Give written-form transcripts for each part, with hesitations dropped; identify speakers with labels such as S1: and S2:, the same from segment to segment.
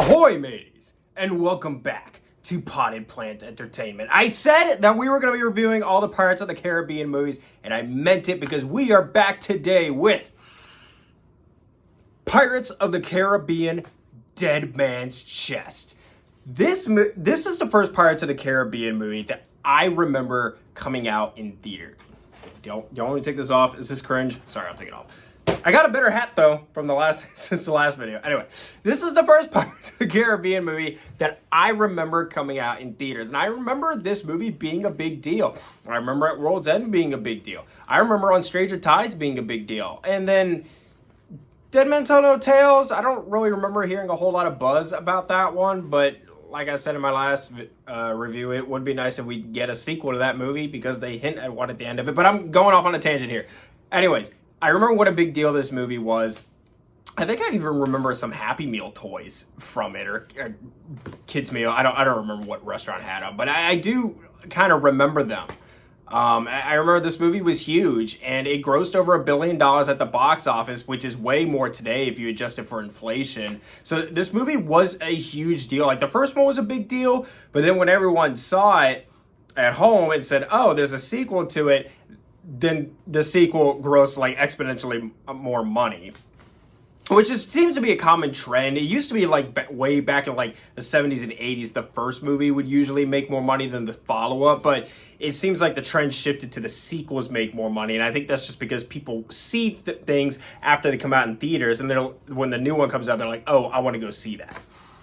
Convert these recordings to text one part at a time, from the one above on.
S1: Ahoy, mateys, and welcome back to Potted Plant Entertainment. I said that we were going to be reviewing all the Pirates of the Caribbean movies, and I meant it because we are back today with Pirates of the Caribbean Dead Man's Chest. This is the first Pirates of the Caribbean movie that I remember coming out in theater. Don't want me to take this off? Is this cringe? Sorry, I'll take it off. I got a better hat though from since the last video. Anyway, this is the first Pirates of the Caribbean movie that I remember coming out in theaters. And I remember this movie being a big deal. I remember at World's End being a big deal. I remember on Stranger Tides being a big deal. And then Dead Men Tell No Tales, I don't really remember hearing a whole lot of buzz about that one. But like I said in my last review, it would be nice if we get a sequel to that movie because they hint at one at the end of it. But I'm going off on a tangent here. Anyways, I remember what a big deal this movie was. I think I even remember some Happy Meal toys from it, or kids meal. I don't remember what restaurant had them, but I do kind of remember them. I remember this movie was huge, and it grossed over $1 billion at the box office, which is way more today if you adjust it for inflation. So this movie was a huge deal. Like the first one was a big deal, but then when everyone saw it at home and said, "Oh, there's a sequel to it," then the sequel grossed like exponentially more money, which seems to be a common trend. It used to be like way back in like the 70s and 80s, the first movie would usually make more money than the follow-up, but it seems like the trend shifted to the sequels make more money, and I think that's just because people see things after they come out in theaters, and when the new one comes out, they're like, "Oh, I want to go see that."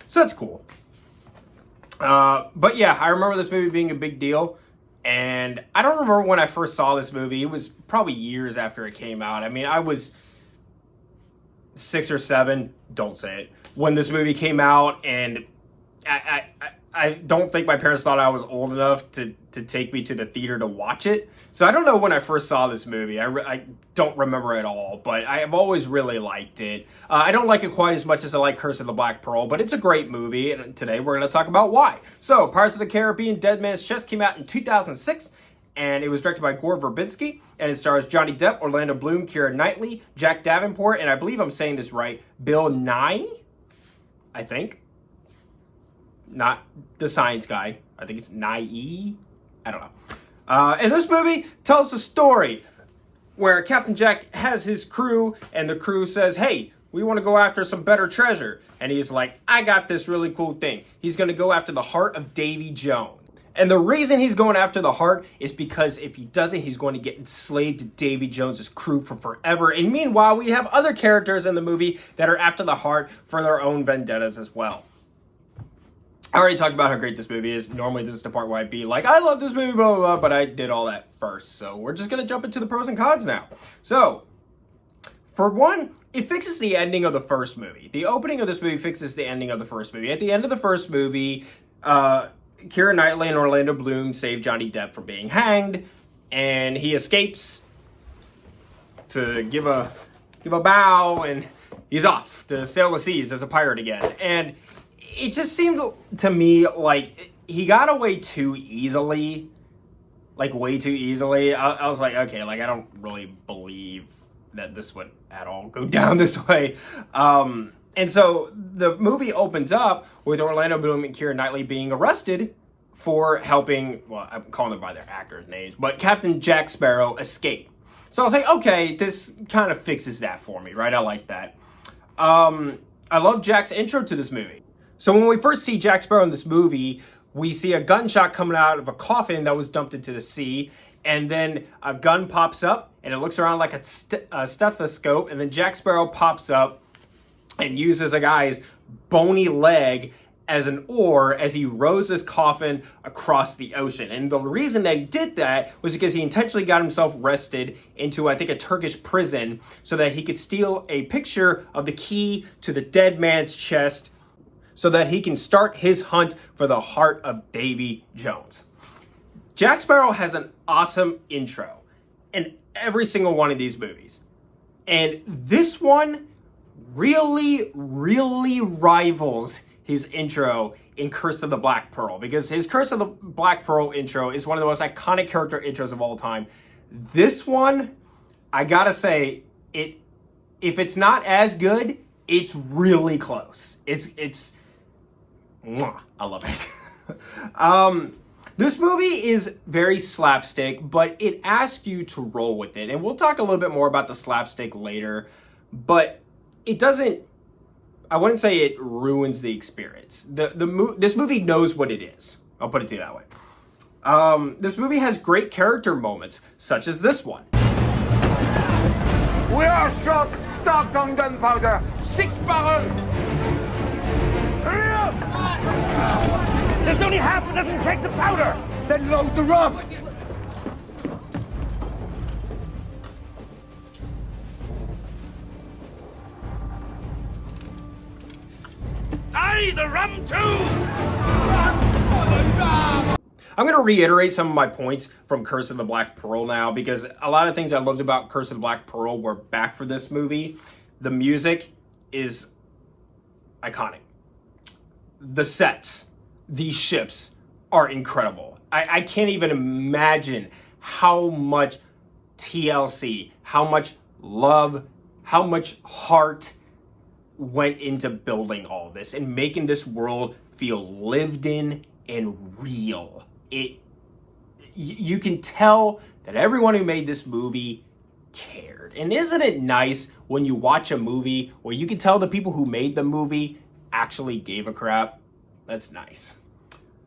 S1: So that's cool. But yeah, I remember this movie being a big deal. And I don't remember when I first saw this movie. It was probably years after it came out. I mean, I was 6 or 7, don't say it, when this movie came out. And I don't think my parents thought I was old enough to take me to the theater to watch it. So I don't know when I first saw this movie. I don't remember at all, but I've always really liked it. I don't like it quite as much as I like Curse of the Black Pearl, but it's a great movie, and today we're going to talk about why. So, Pirates of the Caribbean Dead Man's Chest came out in 2006, and it was directed by Gore Verbinski, and it stars Johnny Depp, Orlando Bloom, Keira Knightley, Jack Davenport, and I believe I'm saying this right, Bill Nighy, I think. Not the science guy. I think it's Nighy. I don't know. And this movie tells a story where Captain Jack has his crew, and the crew says, "Hey, we want to go after some better treasure." And he's like, "I got this really cool thing." He's going to go after the heart of Davy Jones. And the reason he's going after the heart is because if he doesn't, he's going to get enslaved to Davy Jones's crew for forever. And meanwhile, we have other characters in the movie that are after the heart for their own vendettas as well. I already talked about how great this movie is. Normally, this is the part where I'd be like, "I love this movie, blah, blah, blah," but I did all that first. So we're just going to jump into the pros and cons now. So, for one, it fixes the ending of the first movie. The opening of this movie fixes the ending of the first movie. At the end of the first movie, Keira Knightley and Orlando Bloom save Johnny Depp from being hanged, and he escapes to give a bow, and he's off to sail the seas as a pirate again. And it just seemed to me like he got away too easily, like way too easily. I was like, okay, like I don't really believe that this would at all go down this way. And so the movie opens up with Orlando Bloom and Keira Knightley being arrested for helping, well, I'm calling them by their actors' names, but Captain Jack Sparrow escape. So I was like, okay, this kind of fixes that for me, right? I like that. I love Jack's intro to this movie. So when we first see Jack Sparrow in this movie, we see a gunshot coming out of a coffin that was dumped into the sea, and then a gun pops up, and it looks around like a stethoscope, and then Jack Sparrow pops up and uses a guy's bony leg as an oar as he rows this coffin across the ocean. And the reason that he did that was because he intentionally got himself wrested into, I think, a Turkish prison so that he could steal a picture of the key to the dead man's chest so that he can start his hunt for the heart of Davy Jones. Jack Sparrow has an awesome intro in every single one of these movies. And this one really, really rivals his intro in Curse of the Black Pearl, because his Curse of the Black Pearl intro is one of the most iconic character intros of all time. This one, I gotta say, if it's not as good, it's really close. It's Mwah, I love it. This movie is very slapstick, but it asks you to roll with it. And we'll talk a little bit more about the slapstick later, but it doesn't, I wouldn't say it ruins the experience. This movie knows what it is. I'll put it to you that way. This movie has great character moments, such as this one.
S2: We are short, stocked on gunpowder. 6 barrels. Hurry up! There's only half a dozen kegs of powder. Then load the rum. Aye, the rum too.
S1: I'm going to reiterate some of my points from Curse of the Black Pearl now, because a lot of things I loved about Curse of the Black Pearl were back for this movie. The music is iconic. The sets, these ships are incredible. I can't even imagine how much TLC, how much love, how much heart went into building all this and making this world feel lived in and real. You can tell that everyone who made this movie cared. And isn't it nice when you watch a movie where you can tell the people who made the movie actually gave a crap? That's nice.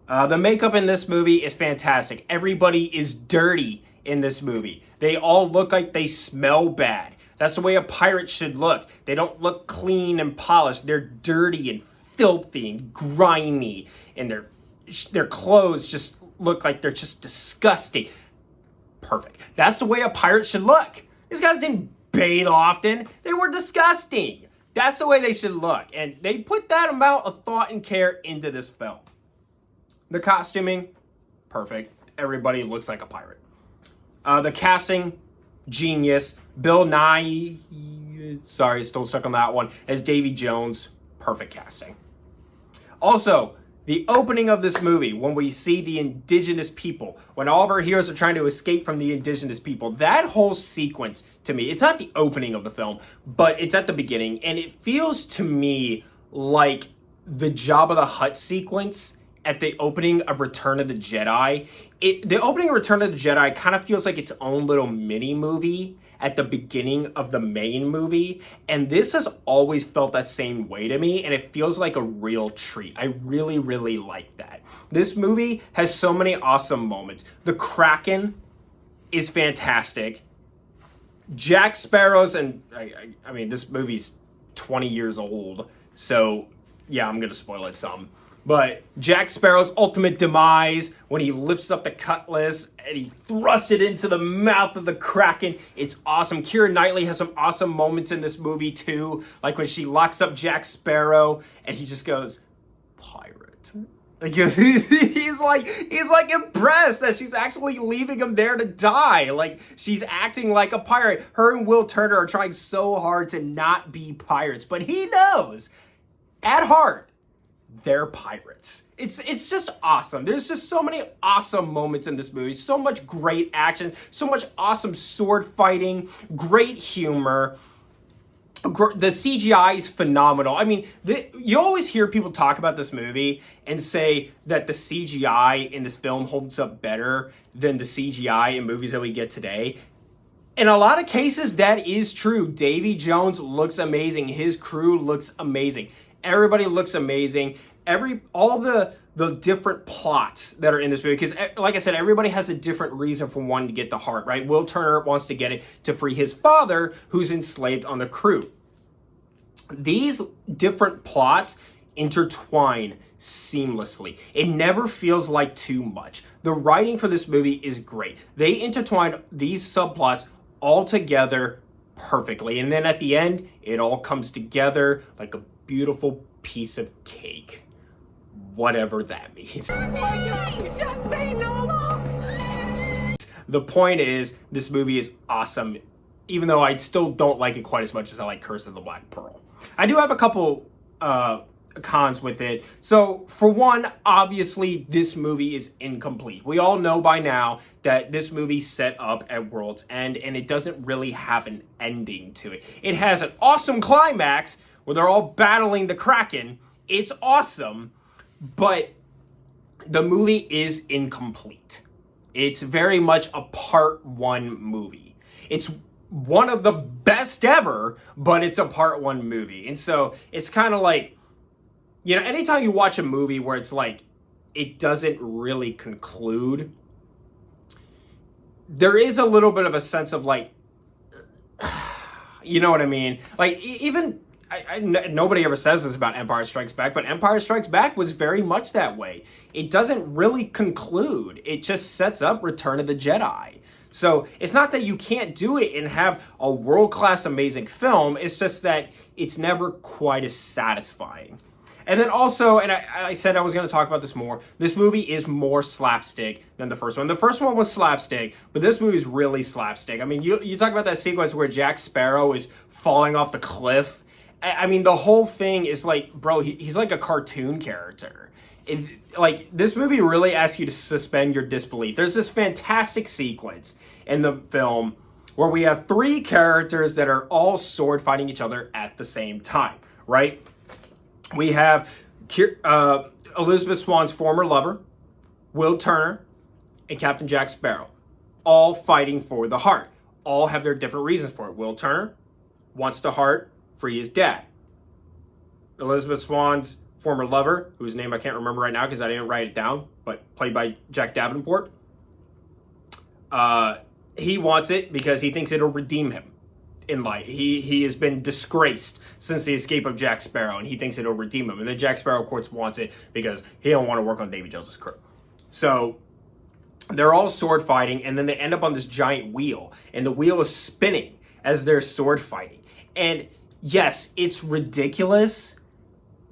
S1: The makeup in this movie is fantastic. Everybody is dirty in this movie. They all look like they smell bad. That's the way a pirate should look. They don't look clean and polished. They're dirty and filthy and grimy, and their clothes just look like they're just disgusting. Perfect. That's the way a pirate should look. These guys didn't bathe often. They were disgusting. That's the way they should look. And they put that amount of thought and care into this film. The costuming, perfect. Everybody looks like a pirate. The casting, genius. Bill Nye, sorry, still stuck on that one, as Davy Jones, perfect casting. Also, the opening of this movie, when we see the indigenous people, when all of our heroes are trying to escape from the indigenous people, that whole sequence, to me, it's not the opening of the film, but it's at the beginning, and it feels to me like the Jabba the Hutt sequence at the opening of Return of the Jedi. The opening of Return of the Jedi kind of feels like its own little mini movie at the beginning of the main movie, and this has always felt that same way to me, and it feels like a real treat. I really, really like that. This movie has so many awesome moments. The Kraken is fantastic. Jack Sparrow's, and I mean, this movie's 20 years old, so yeah, I'm gonna spoil it some. But Jack Sparrow's ultimate demise, when he lifts up the cutlass and he thrusts it into the mouth of the Kraken, it's awesome. Keira Knightley has some awesome moments in this movie too, like when she locks up Jack Sparrow and he just goes, pirate. Like he's like impressed that she's actually leaving him there to die. Like, she's acting like a pirate. Her and Will Turner are trying so hard to not be pirates, but he knows at heart they're pirates. It's just awesome. There's just so many awesome moments in this movie. So much great action, so much awesome sword fighting, great humor. The CGI is phenomenal. I mean, you always hear people talk about this movie and say that the CGI in this film holds up better than the CGI in movies that we get today. In a lot of cases, that is true. Davy Jones looks amazing. His crew looks amazing. Everybody looks amazing. All the different plots that are in this movie, because like I said, everybody has a different reason for wanting to get the heart, right? Will Turner wants to get it to free his father, who's enslaved on the crew. These different plots intertwine seamlessly. It never feels like too much. The writing for this movie is great. They intertwine these subplots all together perfectly. And then at the end, it all comes together like a beautiful piece of cake. Whatever that means. The point is, this movie is awesome, even though I still don't like it quite as much as I like Curse of the Black Pearl. I do have a couple cons with it. So, for one, obviously, this movie is incomplete. We all know by now that this movie set up at World's End, and it doesn't really have an ending to it. It has an awesome climax where they're all battling the Kraken. It's awesome, but the movie is incomplete. It's very much a part one movie. It's one of the best ever, but it's a part one movie. And so it's kind of like, you know, anytime you watch a movie where it's like, it doesn't really conclude, there is a little bit of a sense of like, you know what I mean? Like, even, nobody ever says this about Empire Strikes Back, but Empire Strikes Back was very much that way. It doesn't really conclude. It just sets up Return of the Jedi. So it's not that you can't do it and have a world-class amazing film. It's just that it's never quite as satisfying. And then also, and I said I was going to talk about this more, this movie is more slapstick than the first one. The first one was slapstick, but this movie is really slapstick. I mean, you talk about that sequence where Jack Sparrow is falling off the cliff. I mean, the whole thing is like, bro, he's like a cartoon character. Like, this movie really asks you to suspend your disbelief. There's this fantastic sequence in the film where we have three characters that are all sword fighting each other at the same time, right? We have Elizabeth Swann's former lover, Will Turner, and Captain Jack Sparrow, all fighting for the heart. All have their different reasons for it. Will Turner wants the heart, free his dad. Elizabeth Swann's former lover, whose name I can't remember right now because I didn't write it down, but played by Jack Davenport. He wants it because he thinks it'll redeem him in life. He has been disgraced since the escape of Jack Sparrow, and he thinks it'll redeem him. And then Jack Sparrow, of course, wants it because he don't want to work on Davy Jones's crew. So they're all sword fighting, and then they end up on this giant wheel, and the wheel is spinning as they're sword fighting. And yes, it's ridiculous,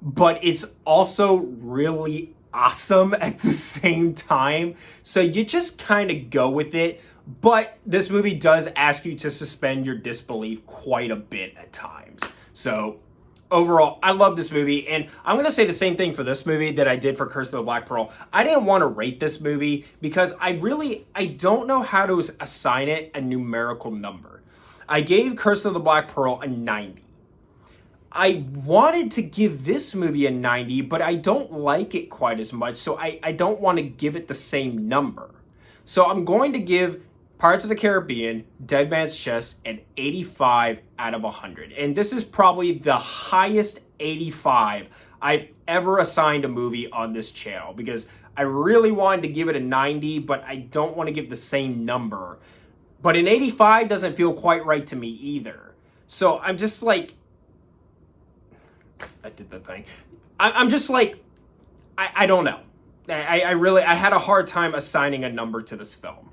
S1: but it's also really awesome at the same time. So you just kind of go with it. But this movie does ask you to suspend your disbelief quite a bit at times. So overall, I love this movie. And I'm going to say the same thing for this movie that I did for Curse of the Black Pearl. I didn't want to rate this movie because I don't know how to assign it a numerical number. I gave Curse of the Black Pearl a 90. I wanted to give this movie a 90, but I don't like it quite as much. So I don't want to give it the same number. So I'm going to give Pirates of the Caribbean, Dead Man's Chest, an 85 out of 100. And this is probably the highest 85 I've ever assigned a movie on this channel because I really wanted to give it a 90, but I don't want to give the same number. But an 85 doesn't feel quite right to me either. So I'm just like, I did the thing. I'm just like, I don't know. I had a hard time assigning a number to this film.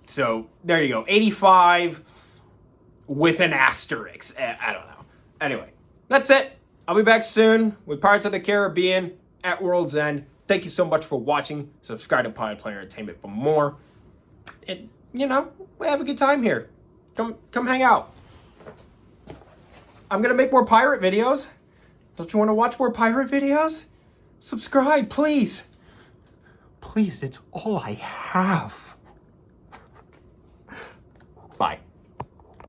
S1: So there you go, 85 with an asterisk. I don't know. Anyway, that's it. I'll be back soon with Pirates of the Caribbean at World's End. Thank you so much for watching. Subscribe to Pirate Player Entertainment for more. And, you know, we have a good time here. Come hang out. I'm going to make more pirate videos. Don't you want to watch more pirate videos? Subscribe, please. Please, it's all I have.